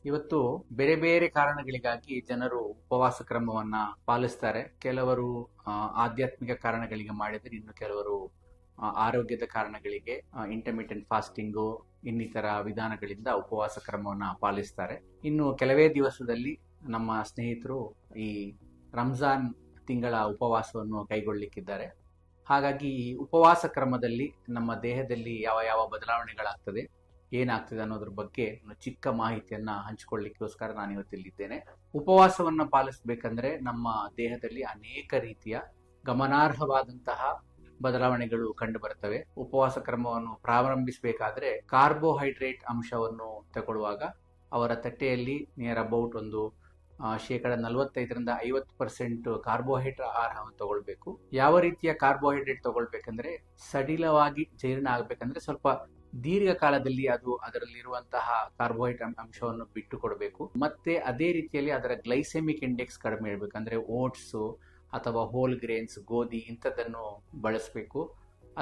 ಇವತ್ತು ಬೇರೆ ಬೇರೆ ಕಾರಣಗಳಿಗಾಗಿ ಜನರು ಉಪವಾಸ ಕ್ರಮವನ್ನ ಪಾಲಿಸ್ತಾರೆ. ಕೆಲವರು ಆಧ್ಯಾತ್ಮಿಕ ಕಾರಣಗಳಿಗೆ ಮಾಡಿದರೆ, ಇನ್ನು ಕೆಲವರು ಆರೋಗ್ಯದ ಕಾರಣಗಳಿಗೆ ಇಂಟರ್ಮಿಟೆಂಟ್ ಫಾಸ್ಟಿಂಗು ಇನ್ನಿತರ ವಿಧಾನಗಳಿಂದ ಉಪವಾಸ ಕ್ರಮವನ್ನ ಪಾಲಿಸ್ತಾರೆ. ಇನ್ನು ಕೆಲವೇ ದಿವಸದಲ್ಲಿ ನಮ್ಮ ಸ್ನೇಹಿತರು ಈ ರಂಜಾನ್ ತಿಂಗಳ ಉಪವಾಸವನ್ನು ಕೈಗೊಳ್ಳಲಿಕ್ಕಿದ್ದಾರೆ. ಹಾಗಾಗಿ ಈ ಉಪವಾಸ ಕ್ರಮದಲ್ಲಿ ನಮ್ಮ ದೇಹದಲ್ಲಿ ಯಾವ ಯಾವ ಬದಲಾವಣೆಗಳಾಗ್ತದೆ, ಏನಾಗ್ತದೆ ಅನ್ನೋದ್ರ ಬಗ್ಗೆ ಒಂದು ಚಿಕ್ಕ ಮಾಹಿತಿಯನ್ನ ಹಂಚಿಕೊಳ್ಳಿಕ್ಕೋಸ್ಕರ ನಾನು ಇವತ್ತಿಲ್ಲಿದ್ದೇನೆ. ಉಪವಾಸವನ್ನ ಪಾಲಿಸಬೇಕಂದ್ರೆ ನಮ್ಮ ದೇಹದಲ್ಲಿ ಅನೇಕ ರೀತಿಯ ಗಮನಾರ್ಹವಾದಂತಹ ಬದಲಾವಣೆಗಳು ಕಂಡು ಬರ್ತವೆ. ಉಪವಾಸ ಕ್ರಮವನ್ನು ಪ್ರಾರಂಭಿಸಬೇಕಾದ್ರೆ ಕಾರ್ಬೋಹೈಡ್ರೇಟ್ ಅಂಶವನ್ನು ತಗೊಳ್ಳುವಾಗ ಅವರ ತಟ್ಟೆಯಲ್ಲಿ ನಿಯರ್ ಅಬೌಟ್ ಒಂದು 45% ಕಾರ್ಬೋಹೈಡ್ರೇಟ್ ಆಹಾರವನ್ನು ತಗೊಳ್ಬೇಕು. ಯಾವ ರೀತಿಯ ಕಾರ್ಬೋಹೈಡ್ರೇಟ್ ತಗೊಳ್ಬೇಕಂದ್ರೆ, ಸಡಿಲವಾಗಿ ಜೀರ್ಣ ಆಗ್ಬೇಕಂದ್ರೆ ಸ್ವಲ್ಪ ದೀರ್ಘಕಾಲದಲ್ಲಿ ಅದು ಅದರಲ್ಲಿರುವಂತಹ ಕಾರ್ಬೋಹೈಡ್ರೇಟ್ ಅಂಶವನ್ನು ಬಿಟ್ಟು ಕೊಡಬೇಕು. ಮತ್ತೆ ಅದೇ ರೀತಿಯಲ್ಲಿ ಅದರ ಗ್ಲೈಸೆಮಿಕ್ ಇಂಡೆಕ್ಸ್ ಕಡಿಮೆ ಇರಬೇಕು. ಅಂದ್ರೆ ಓಟ್ಸ್ ಅಥವಾ ಹೋಲ್ ಗ್ರೇನ್ಸ್, ಗೋಧಿ ಇಂಥದ್ದನ್ನು ಬಳಸಬೇಕು.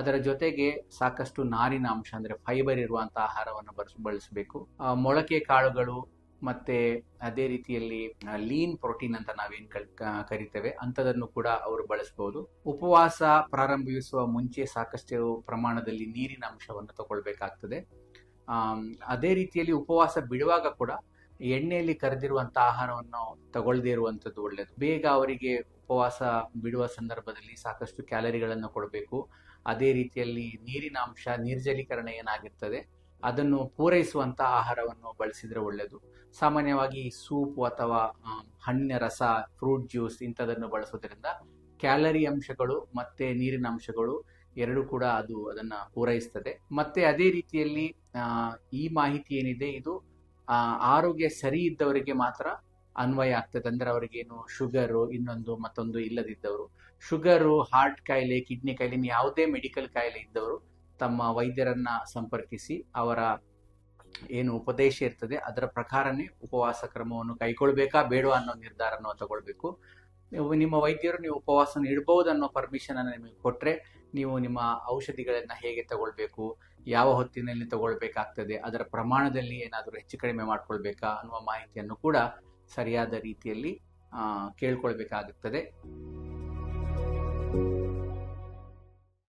ಅದರ ಜೊತೆಗೆ ಸಾಕಷ್ಟು ನಾರಿನ ಅಂಶ ಅಂದ್ರೆ ಫೈಬರ್ ಇರುವಂತಹ ಆಹಾರವನ್ನು ಬಳಸಬೇಕು. ಮೊಳಕೆ ಕಾಳುಗಳು ಮತ್ತೆ ಅದೇ ರೀತಿಯಲ್ಲಿ ಲೀನ್ ಪ್ರೋಟೀನ್ ಅಂತ ನಾವೇನ್ ಕರಿತೇವೆ ಅಂಥದನ್ನು ಕೂಡ ಅವರು ಬಳಸಬಹುದು. ಉಪವಾಸ ಪ್ರಾರಂಭಿಸುವ ಮುಂಚೆ ಸಾಕಷ್ಟು ಪ್ರಮಾಣದಲ್ಲಿ ನೀರಿನ ಅಂಶವನ್ನು ತಗೊಳ್ಬೇಕಾಗ್ತದೆ. ಅದೇ ರೀತಿಯಲ್ಲಿ ಉಪವಾಸ ಬಿಡುವಾಗ ಕೂಡ ಎಣ್ಣೆಯಲ್ಲಿ ಕರೆದಿರುವಂತಹ ಆಹಾರವನ್ನು ತಗೊಳ್ಳದೇ ಇರುವಂತದ್ದು ಒಳ್ಳೆಯದು. ಬೇಗ ಅವರಿಗೆ ಉಪವಾಸ ಬಿಡುವ ಸಂದರ್ಭದಲ್ಲಿ ಸಾಕಷ್ಟು ಕ್ಯಾಲರಿಗಳನ್ನು ಕೊಡಬೇಕು. ಅದೇ ರೀತಿಯಲ್ಲಿ ನೀರಿನ ಅಂಶ, ನಿರ್ಜಲೀಕರಣ ಏನಾಗಿರ್ತದೆ ಅದನ್ನು ಪೂರೈಸುವಂತಹ ಆಹಾರವನ್ನು ಬಳಸಿದ್ರೆ ಒಳ್ಳೆಯದು. ಸಾಮಾನ್ಯವಾಗಿ ಸೂಪ್ ಅಥವಾ ಹಣ್ಣಿನ ರಸ, ಫ್ರೂಟ್ ಜ್ಯೂಸ್ ಇಂಥದನ್ನು ಬಳಸೋದ್ರಿಂದ ಕ್ಯಾಲರಿ ಅಂಶಗಳು ಮತ್ತೆ ನೀರಿನ ಅಂಶಗಳು ಎರಡು ಕೂಡ ಅದನ್ನ ಪೂರೈಸ್ತದೆ. ಮತ್ತೆ ಅದೇ ರೀತಿಯಲ್ಲಿ ಈ ಮಾಹಿತಿ ಏನಿದೆ ಇದು ಆರೋಗ್ಯ ಸರಿ ಇದ್ದವರಿಗೆ ಮಾತ್ರ ಅನ್ವಯ ಆಗ್ತದೆ. ಅಂದ್ರೆ ಅವರಿಗೇನು ಶುಗರು ಇನ್ನೊಂದು ಮತ್ತೊಂದು ಇಲ್ಲದಿದ್ದವರು, ಶುಗರು, ಹಾರ್ಟ್ ಕಾಯಿಲೆ, ಕಿಡ್ನಿ ಕಾಯಿಲೆ, ಯಾವುದೇ ಮೆಡಿಕಲ್ ಕಾಯಿಲೆ ಇದ್ದವರು ತಮ್ಮ ವೈದ್ಯರನ್ನ ಸಂಪರ್ಕಿಸಿ ಅವರ ಏನು ಉಪದೇಶ ಇರ್ತದೆ ಅದರ ಪ್ರಕಾರನೇ ಉಪವಾಸ ಕ್ರಮವನ್ನು ಕೈಗೊಳ್ಬೇಕಾ ಬೇಡ ಅನ್ನೋ ನಿರ್ಧಾರವನ್ನು ತಗೊಳ್ಬೇಕು. ನಿಮ್ಮ ವೈದ್ಯರು ನೀವು ಉಪವಾಸ ಇಡಬಹುದು ಅನ್ನೋ ಪರ್ಮಿಷನ್ ಅನ್ನು ನಿಮಗೆ ಕೊಟ್ರೆ, ನೀವು ನಿಮ್ಮ ಔಷಧಿಗಳನ್ನ ಹೇಗೆ ತಗೊಳ್ಬೇಕು, ಯಾವ ಹೊತ್ತಿನಲ್ಲಿ ತಗೊಳ್ಬೇಕಾಗ್ತದೆ, ಅದರ ಪ್ರಮಾಣದಲ್ಲಿ ಏನಾದರೂ ಹೆಚ್ಚು ಕಡಿಮೆ ಮಾಡ್ಕೊಳ್ಬೇಕಾ ಅನ್ನುವ ಮಾಹಿತಿಯನ್ನು ಕೂಡ ಸರಿಯಾದ ರೀತಿಯಲ್ಲಿ ಕೇಳ್ಕೊಳ್ಬೇಕಾಗುತ್ತದೆ.